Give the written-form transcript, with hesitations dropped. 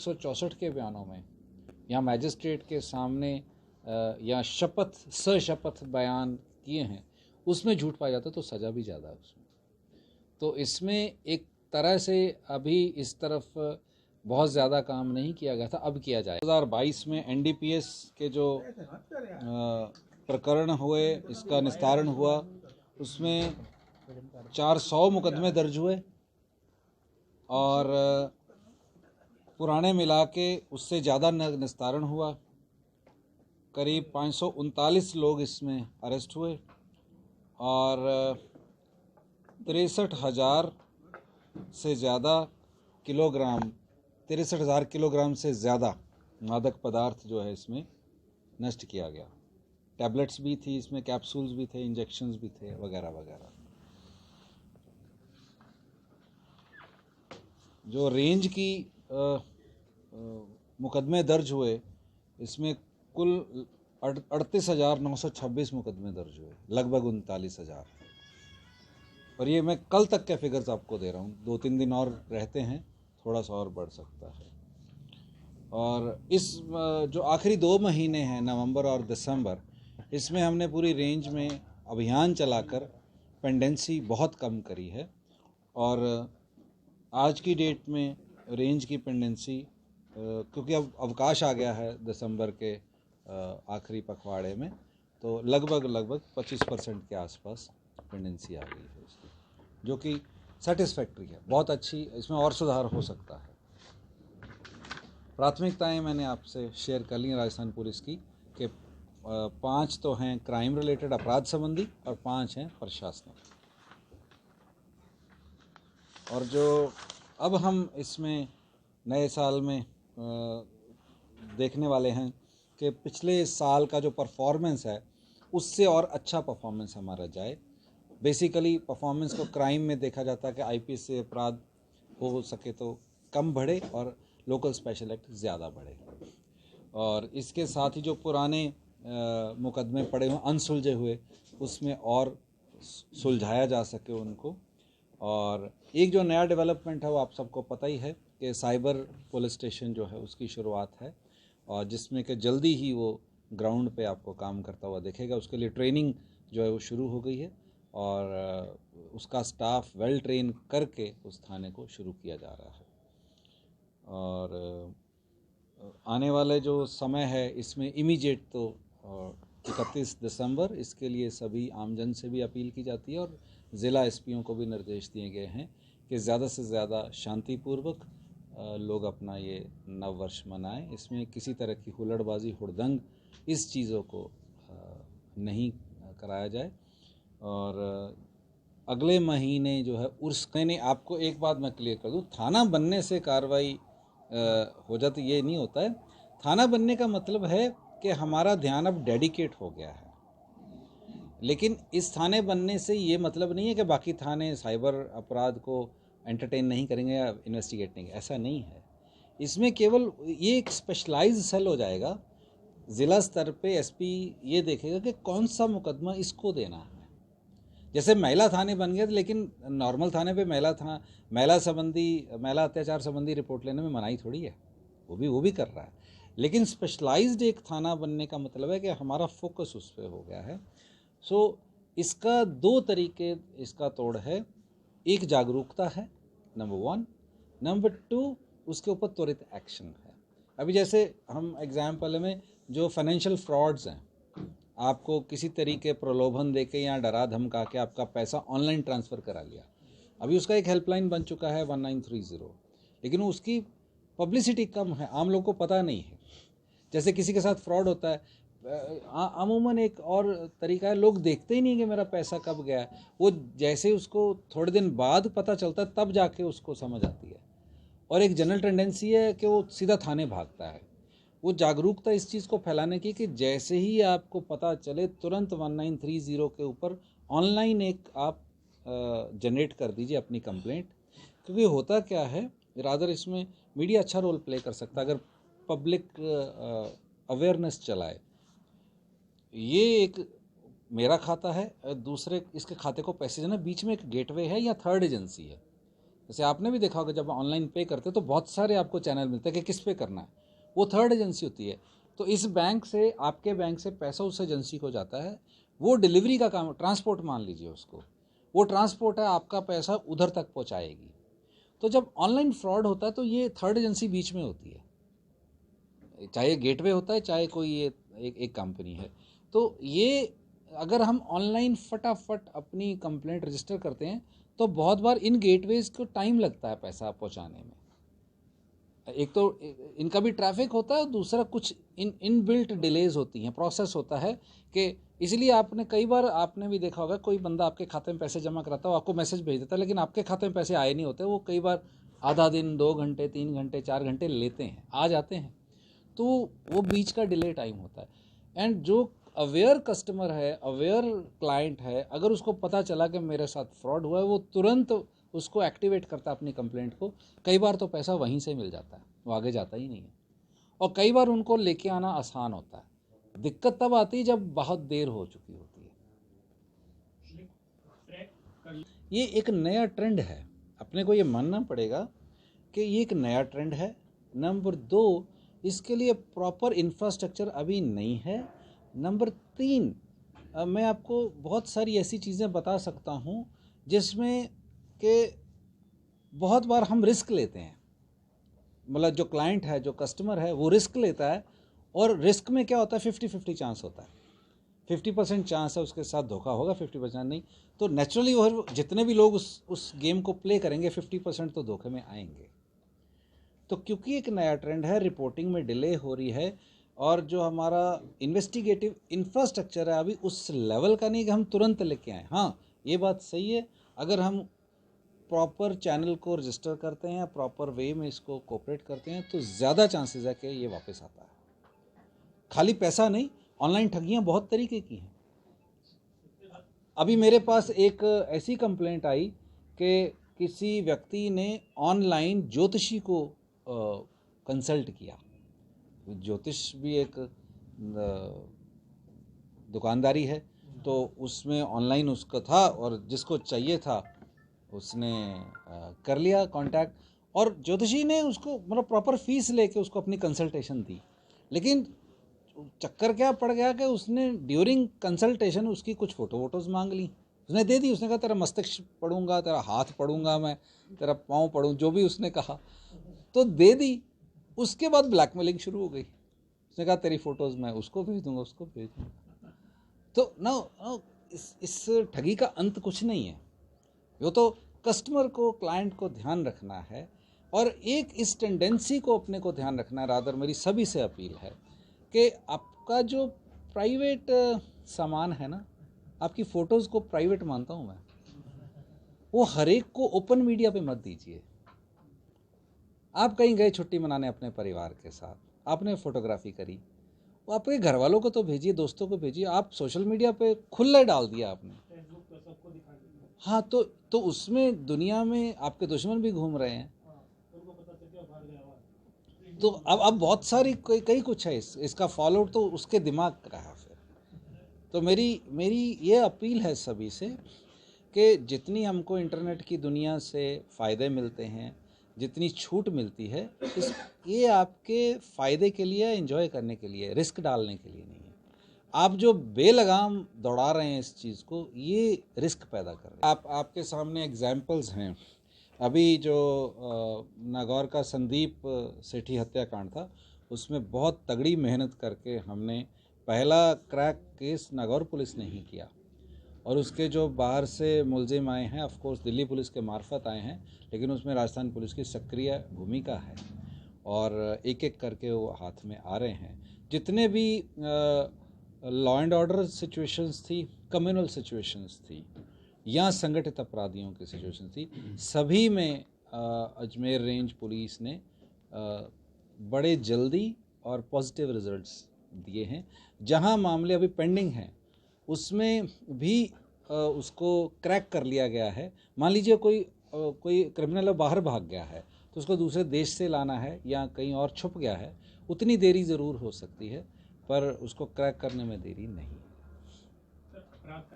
164 के बयानों में या मैजिस्ट्रेट के सामने या सशपथ बयान किए हैं, उसमें झूठ पाया जाता तो सज़ा भी ज़्यादा है उसमें। तो इसमें एक तरह से अभी इस तरफ बहुत ज़्यादा काम नहीं किया गया था, अब किया जाए। 2022 में एनडीपीएस के जो प्रकरण हुए, इसका निस्तारण हुआ, उसमें 400 मुकदमे दर्ज हुए और पुराने मिला के उससे ज़्यादा निस्तारण हुआ। करीब 539 लोग इसमें अरेस्ट हुए और 63,000 से ज़्यादा किलोग्राम 63,000 किलोग्राम से ज़्यादा मादक पदार्थ जो है इसमें नष्ट किया गया। टैबलेट्स भी थी इसमें, कैप्सूल्स भी थे, इंजेक्शंस भी थे, वगैरह वगैरह। जो रेंज की मुकदमे दर्ज हुए, इसमें कुल 38,926 मुकदमे दर्ज हुए, लगभग 39,000। और ये मैं कल तक के फिगर्स आपको दे रहा हूँ, 2-3 दिन और रहते हैं, थोड़ा सा और बढ़ सकता है। और इस जो आखिरी 2 महीने हैं, नवंबर और दिसंबर, इसमें हमने पूरी रेंज में अभियान चलाकर पेंडेंसी बहुत कम करी है। और आज की डेट में रेंज की पेंडेंसी, क्योंकि अब अवकाश आ गया है दिसंबर के आखिरी पखवाड़े में, तो लगभग 25% के आसपास पेंडेंसी आ गई है इसकी, जो कि सेटिस्फैक्ट्री है, बहुत अच्छी। इसमें और सुधार हो सकता है। प्राथमिकताएं मैंने आपसे शेयर कर ली राजस्थान पुलिस की, कि 5 तो हैं क्राइम रिलेटेड, अपराध संबंधी, और 5 हैं प्रशासनिक। और जो अब हम इसमें नए साल में देखने वाले हैं कि पिछले साल का जो परफॉर्मेंस है उससे और अच्छा परफॉर्मेंस हमारा जाए। बेसिकली परफॉर्मेंस को क्राइम में देखा जाता है कि आईपीएस से अपराध हो सके तो कम बढ़े और लोकल स्पेशल एक्ट ज़्यादा बढ़े। और इसके साथ ही जो पुराने मुकदमे पड़े हुए अनसुलझे हुए, उसमें और सुलझाया जा सके उनको। और एक जो नया डेवलपमेंट है वो आप सबको पता ही है कि साइबर पुलिस स्टेशन जो है उसकी शुरुआत है, और जिसमें कि जल्दी ही वो ग्राउंड पे आपको काम करता हुआ दिखेगा। उसके लिए ट्रेनिंग जो है वो शुरू हो गई है और उसका स्टाफ वेल ट्रेन करके उस थाने को शुरू किया जा रहा है। और आने वाले जो समय है इसमें इमीडिएट तो 31 दिसंबर, इसके लिए सभी आमजन से भी अपील की जाती है और ज़िला एसपीओं को भी निर्देश दिए गए हैं कि ज़्यादा से ज़्यादा शांतिपूर्वक लोग अपना ये नव वर्ष मनाएं। इसमें किसी तरह की हुल्लड़बाजी, हुड़दंग, इस चीज़ों को नहीं कराया जाए। और अगले महीने जो है उर्स, नहीं, आपको एक बात मैं क्लियर कर दूं, थाना बनने से कार्रवाई हो जाती, ये नहीं होता है। थाना बनने का मतलब है कि हमारा ध्यान अब डेडिकेट हो गया है। लेकिन इस थाने बनने से ये मतलब नहीं है कि बाकी थाने साइबर अपराध को एंटरटेन नहीं करेंगे या इन्वेस्टिगेट नहीं, ऐसा नहीं है। इसमें केवल ये एक स्पेशलाइज्ड सेल हो जाएगा। ज़िला स्तर पे एसपी ये देखेगा कि कौन सा मुकदमा इसको देना है। जैसे महिला थाने बन गए, लेकिन नॉर्मल थाने पे महिला अत्याचार संबंधी रिपोर्ट लेने में मनाही थोड़ी है, वो भी कर रहा है। लेकिन स्पेशलाइज्ड एक थाना बनने का मतलब है कि हमारा फोकस उस पर हो गया है। सो इसका 2 तरीके इसका तोड़ है। एक जागरूकता है, नंबर 1। नंबर 2, उसके ऊपर त्वरित एक्शन है। अभी जैसे हम एग्जाम्पल में जो फाइनेंशियल फ्रॉड्स हैं, आपको किसी तरीके प्रलोभन देके या डरा धमका के आपका पैसा ऑनलाइन ट्रांसफ़र करा लिया, अभी उसका एक हेल्पलाइन बन चुका है 1930, लेकिन उसकी पब्लिसिटी कम है, आम लोग को पता नहीं है। जैसे किसी के साथ फ्रॉड होता है, अमूमन एक और तरीका है, लोग देखते ही नहीं कि मेरा पैसा कब गया, वो जैसे उसको थोड़े दिन बाद पता चलता है तब जाके उसको समझ आती है। और एक जनरल टेंडेंसी है कि वो सीधा थाने भागता है। वो जागरूकता इस चीज़ को फैलाने की कि जैसे ही आपको पता चले तुरंत 1930 के ऊपर ऑनलाइन एक आप जनरेट कर दीजिए अपनी कंप्लेंट। क्योंकि होता क्या है, रादर इसमें मीडिया अच्छा रोल प्ले कर सकता है अगर पब्लिक अवेयरनेस चलाए। ये एक मेरा खाता है, दूसरे इसके खाते को पैसे जाना, बीच में एक गेटवे है या थर्ड एजेंसी है। जैसे आपने भी देखा होगा जब ऑनलाइन पे करते तो बहुत सारे आपको चैनल मिलते हैं कि किस पे करना है, वो थर्ड एजेंसी होती है। तो इस बैंक से, आपके बैंक से पैसा उस एजेंसी को जाता है, वो डिलीवरी का काम, ट्रांसपोर्ट मान लीजिए उसको, वो ट्रांसपोर्ट है, आपका पैसा उधर तक पहुंचाएगी। तो जब ऑनलाइन फ्रॉड होता है तो ये थर्ड एजेंसी बीच में होती है, चाहे गेटवे होता है, चाहे कोई ये एक कंपनी है। तो ये अगर हम ऑनलाइन फटाफट अपनी कंप्लेंट रजिस्टर करते हैं तो बहुत बार इन गेटवेज को टाइम लगता है पैसा पहुंचाने में। एक तो इनका भी ट्रैफिक होता है और दूसरा कुछ इनबिल्ट डिलेज होती हैं, प्रोसेस होता है कि इसलिए आपने कई बार आपने भी देखा होगा कोई बंदा आपके खाते में पैसे जमा कराता है, आपको मैसेज भेज देता है, लेकिन आपके खाते में पैसे आए नहीं होते, वो कई बार आधा दिन, 2 घंटे, 3 घंटे, 4 घंटे लेते हैं, आ जाते हैं। तो वो बीच का डिले टाइम होता है। एंड जो अवेयर कस्टमर है, अवेयर क्लाइंट है, अगर उसको पता चला कि मेरे साथ फ्रॉड हुआ है, वो तुरंत उसको एक्टिवेट करता है अपनी कंप्लेंट को। कई बार तो पैसा वहीं से मिल जाता है, वो आगे जाता ही नहीं है। और कई बार उनको लेके आना आसान होता है। दिक्कत तब आती है जब बहुत देर हो चुकी होती है। ये एक नया ट्रेंड है, अपने को ये मानना पड़ेगा कि ये एक नया ट्रेंड है। नंबर 2, इसके लिए प्रॉपर इंफ्रास्ट्रक्चर अभी नहीं है। नंबर 3, मैं आपको बहुत सारी ऐसी चीज़ें बता सकता हूँ जिसमें कि बहुत बार हम रिस्क लेते हैं, मतलब जो क्लाइंट है, जो कस्टमर है, वो रिस्क लेता है, और रिस्क में क्या होता है, 50-50 चांस होता है। 50% चांस है उसके साथ धोखा होगा, 50% नहीं। तो नेचुरली वो जितने भी लोग उस गेम को प्ले करेंगे 50% तो धोखे में आएंगे। तो क्योंकि एक नया ट्रेंड है, रिपोर्टिंग में डिले हो रही है, और जो हमारा इन्वेस्टिगेटिव इंफ्रास्ट्रक्चर है अभी उस लेवल का नहीं कि हम तुरंत लेके आएँ। हाँ, ये बात सही है, अगर हम प्रॉपर चैनल को रजिस्टर करते हैं, प्रॉपर वे में इसको कोऑपरेट करते हैं, तो ज़्यादा चांसेस है कि ये वापस आता है। खाली पैसा नहीं, ऑनलाइन ठगियाँ बहुत तरीके की हैं। अभी मेरे पास एक ऐसी कंप्लेंट आई कि किसी व्यक्ति ने ऑनलाइन ज्योतिषी को कंसल्ट किया। ज्योतिष भी एक दुकानदारी है, तो उसमें ऑनलाइन उसका था, और जिसको चाहिए था उसने कर लिया कांटेक्ट, और ज्योतिषी ने उसको मतलब प्रॉपर फीस लेके उसको अपनी कंसल्टेशन दी। लेकिन चक्कर क्या पड़ गया कि उसने ड्यूरिंग कंसल्टेशन उसकी कुछ फ़ोटोज़ मांग ली, उसने दे दी। उसने कहा तेरा मस्तिष्क पढ़ूंगा, तेरा हाथ पढ़ूंगा मैं, तेरा पाँव पढ़ूँ, जो भी उसने कहा, तो दे दी। उसके बाद ब्लैकमेलिंग शुरू हो गई। उसने कहा तेरी फ़ोटोज़ मैं उसको भेज दूंगा, उसको भेज दूंगा। तो ना इस ठगी का अंत कुछ नहीं है। वो तो कस्टमर को, क्लाइंट को ध्यान रखना है, और एक इस टेंडेंसी को अपने को ध्यान रखना है। रादर मेरी सभी से अपील है कि आपका जो प्राइवेट सामान है ना, आपकी फ़ोटोज़ को प्राइवेट मानता हूँ मैं, वो हर एक को ओपन मीडिया पे मत दीजिए। आप कहीं गए छुट्टी मनाने अपने परिवार के साथ, आपने फ़ोटोग्राफी करी, वो आपके घर वालों को तो भेजिए, दोस्तों को भेजिए। आप सोशल मीडिया पे खुला डाल दिया आपने, हाँ, तो उसमें दुनिया में आपके दुश्मन भी घूम रहे हैं। तो अब बहुत सारी कई कुछ है, इसका फॉलोआउट तो उसके दिमाग का है फिर। तो मेरी ये अपील है सभी से कि जितनी हमको इंटरनेट की दुनिया से फ़ायदे मिलते हैं, जितनी छूट मिलती है, ये आपके फ़ायदे के लिए, एंजॉय करने के लिए, रिस्क डालने के लिए नहीं है। आप जो बेलगाम दौड़ा रहे हैं इस चीज़ को, ये रिस्क पैदा कर रहे हैं। आपके सामने एग्जाम्पल्स हैं। अभी जो नागौर का संदीप सेठी हत्याकांड था, उसमें बहुत तगड़ी मेहनत करके हमने पहला क्रैक केस नागौर पुलिस ने ही किया, और उसके जो बाहर से मुलजिम आए हैं, ऑफ कोर्स दिल्ली पुलिस के मार्फत आए हैं, लेकिन उसमें राजस्थान पुलिस की सक्रिय भूमिका है, और एक एक करके वो हाथ में आ रहे हैं। जितने भी लॉ एंड ऑर्डर सिचुएशंस थी, कम्युनल सिचुएशंस थी, या संगठित अपराधियों की सिचुएशन थी, सभी में अजमेर रेंज पुलिस ने बड़े जल्दी और पॉजिटिव रिजल्ट्स दिए हैं। जहां मामले अभी पेंडिंग हैं उसमें भी उसको क्रैक कर लिया गया है। मान लीजिए कोई क्रिमिनल बाहर भाग गया है, तो उसको दूसरे देश से लाना है या कहीं और छुप गया है, उतनी देरी ज़रूर हो सकती है, पर उसको क्रैक करने में देरी नहीं।